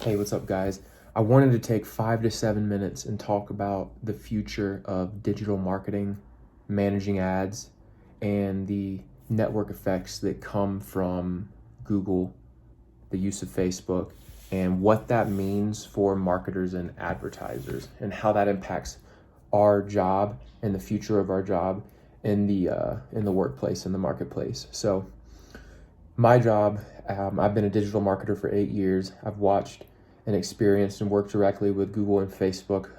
Hey, what's up, guys? I wanted to take 5 to 7 minutes and talk about the future of digital marketing, managing ads, and the network effects that come from Google, the use of Facebook, and what that means for marketers and advertisers, and how that impacts our job and the future of our job in the workplace, in the marketplace. So, my job, I've been a digital marketer for 8 years. I've watched and experienced and worked directly with Google and Facebook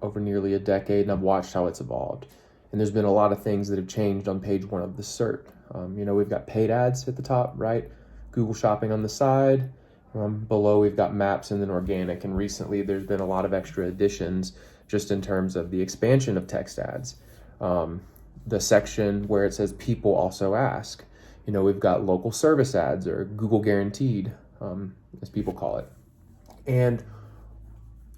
over nearly a decade, and I've watched how it's evolved. And there's been a lot of things that have changed on page one of the cert. We've got paid ads at the top, right? Google Shopping on the side. Below, we've got maps and then organic. And recently, there's been a lot of extra additions just in terms of the expansion of text ads. The section where it says people also ask. We've got local service ads, or Google guaranteed, as people call it. And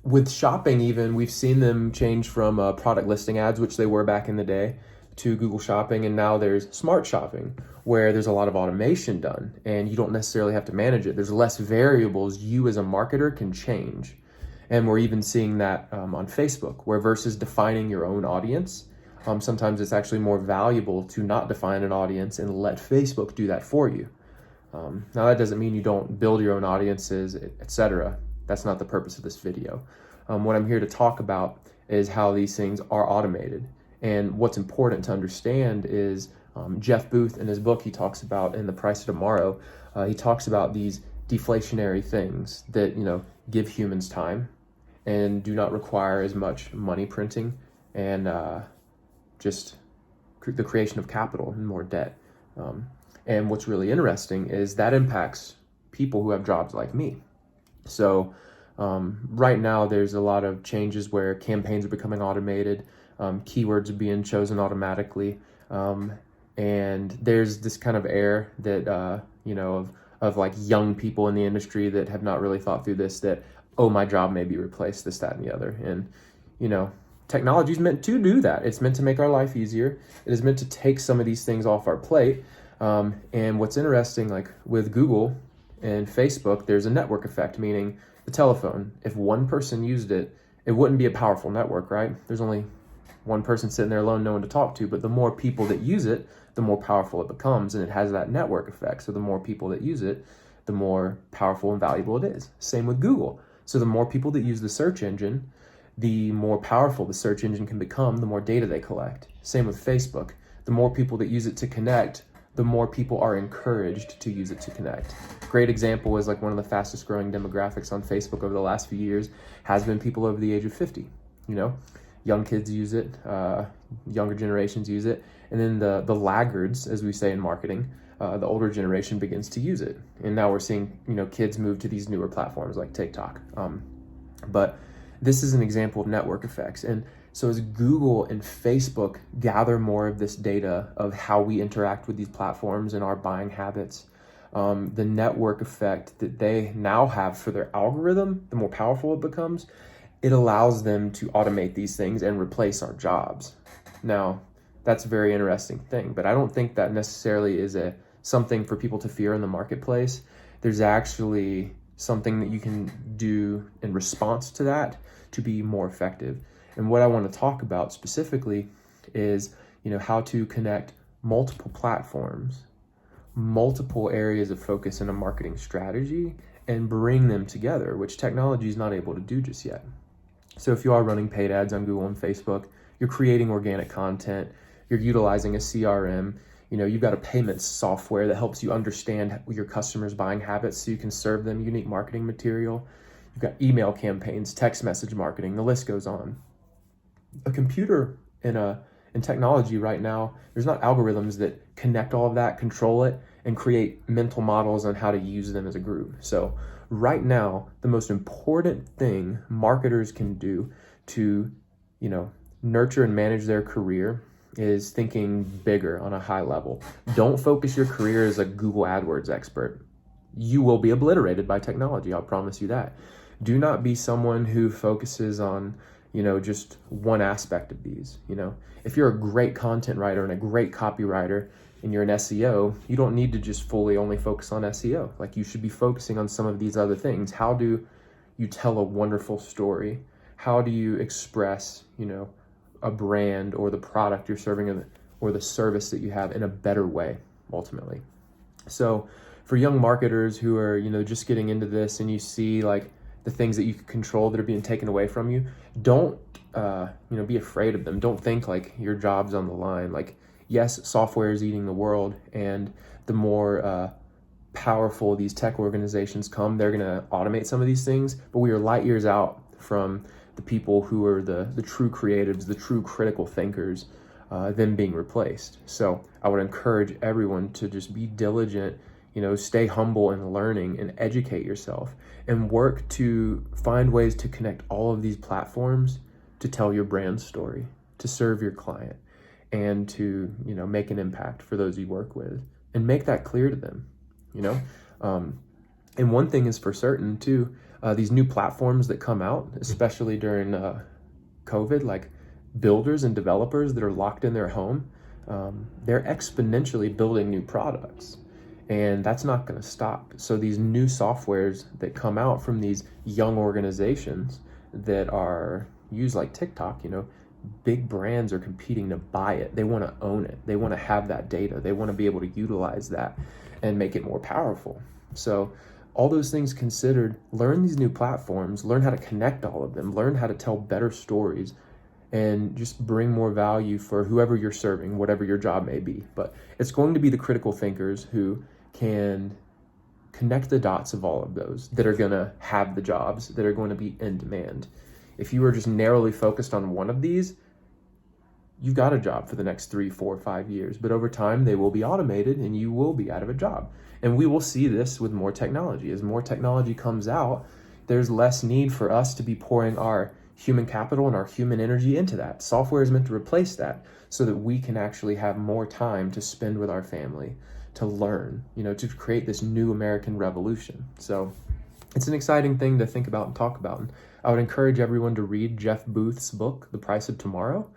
with shopping even, we've seen them change from product listing ads, which they were back in the day, to Google Shopping. And now there's smart shopping, where there's a lot of automation done and you don't necessarily have to manage it. There's less variables you as a marketer can change. And we're even seeing that on Facebook, where versus defining your own audience, sometimes it's actually more valuable to not define an audience and let Facebook do that for you. Now, that doesn't mean you don't build your own audiences, etc. That's not the purpose of this video. What I'm here to talk about is how these things are automated. And what's important to understand is Jeff Booth, in his book, he talks about in The Price of Tomorrow, he talks about these deflationary things that, give humans time and do not require as much money printing and just the creation of capital and more debt. And what's really interesting is that impacts people who have jobs like me. So right now, there's a lot of changes where campaigns are becoming automated, keywords are being chosen automatically, and there's this kind of air that, of like young people in the industry that have not really thought through this, that, oh, my job may be replaced, this, that, and the other. And, technology is meant to do that. It's meant to make our life easier. It is meant to take some of these things off our plate. And what's interesting, like with Google and Facebook, there's a network effect, meaning the telephone. If one person used it, it wouldn't be a powerful network, right? There's only one person sitting there alone, no one to talk to. But the more people that use it, the more powerful it becomes. And it has that network effect. So the more people that use it, the more powerful and valuable it is. Same with Google. So the more people that use the search engine, the more powerful the search engine can become, the more data they collect. Same with Facebook. The more people that use it to connect, the more people are encouraged to use it to connect. Great example is like one of the fastest growing demographics on Facebook over the last few years has been people over the age of 50. Young kids use it, younger generations use it, and then the laggards, as we say in marketing, the older generation begins to use it. And now we're seeing, kids move to these newer platforms like TikTok. But this is an example of network effects. And so as Google and Facebook gather more of this data of how we interact with these platforms and our buying habits, the network effect that they now have for their algorithm, the more powerful it becomes, it allows them to automate these things and replace our jobs. Now, that's a very interesting thing, but I don't think that necessarily is something for people to fear in the marketplace. There's actually something that you can do in response to that to be more effective. And what I want to talk about specifically is, how to connect multiple platforms, multiple areas of focus in a marketing strategy, and bring them together, which technology is not able to do just yet. So if you are running paid ads on Google and Facebook, you're creating organic content, you're utilizing a CRM, you've got a payments software that helps you understand your customers' buying habits so you can serve them unique marketing material. You've got email campaigns, text message marketing, the list goes on. A computer in technology right now, there's not algorithms that connect all of that, control it, and create mental models on how to use them as a group. So right now, the most important thing marketers can do to, nurture and manage their career is thinking bigger on a high level. Don't focus your career as a Google AdWords expert. You will be obliterated by technology, I'll promise you that. Do not be someone who focuses on, just one aspect of these. If you're a great content writer and a great copywriter and you're an SEO, you don't need to just fully only focus on SEO. Like, you should be focusing on some of these other things. How do you tell a wonderful story? How do you express, a brand or the product you're serving or the service that you have in a better way, ultimately? So for young marketers who are, just getting into this, and you see like the things that you can control that are being taken away from you, don't, be afraid of them. Don't think like your job's on the line. Like, yes, software is eating the world, and the more powerful these tech organizations come, they're going to automate some of these things, but we are light years out from the people who are the true creatives, the true critical thinkers, them being replaced. So I would encourage everyone to just be diligent, stay humble in learning and educate yourself, and work to find ways to connect all of these platforms to tell your brand story, to serve your client, and to, make an impact for those you work with, and make that clear to them, And one thing is for certain too, these new platforms that come out, especially during COVID, like builders and developers that are locked in their home, they're exponentially building new products, and that's not going to stop. So these new softwares that come out from these young organizations that are used like TikTok, big brands are competing to buy it. They want to own it. They want to have that data. They want to be able to utilize that and make it more powerful. So all those things considered, learn these new platforms, learn how to connect all of them, learn how to tell better stories, and just bring more value for whoever you're serving, whatever your job may be. But it's going to be the critical thinkers who can connect the dots of all of those that are going to have the jobs, that are going to be in demand. If you are just narrowly focused on one of these, you've got a job for the next 3, 4, 5 years, but over time they will be automated and you will be out of a job. And we will see this with more technology. As more technology comes out, there's less need for us to be pouring our human capital and our human energy into that. Software is meant to replace that so that we can actually have more time to spend with our family, to learn, to create this new American revolution. So it's an exciting thing to think about and talk about. And I would encourage everyone to read Jeff Booth's book, The Price of Tomorrow,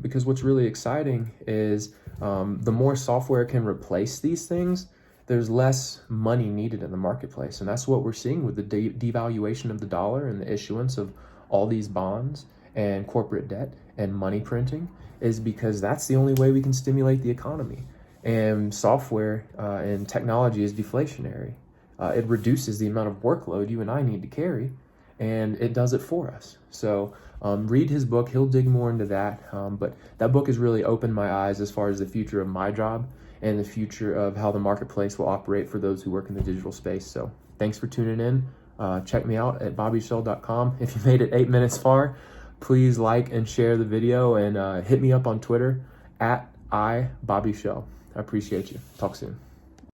because what's really exciting is the more software can replace these things, there's less money needed in the marketplace. And that's what we're seeing with the devaluation of the dollar and the issuance of all these bonds and corporate debt and money printing, is because that's the only way we can stimulate the economy. And software and technology is deflationary. It reduces the amount of workload you and I need to carry, and it does it for us. So read his book. He'll dig more into that. But that book has really opened my eyes as far as the future of my job and the future of how the marketplace will operate for those who work in the digital space. So thanks for tuning in. Check me out at bobbyshell.com. If you made it 8 minutes far, please like and share the video, and hit me up on Twitter at @BobbyShell. I appreciate you. Talk soon.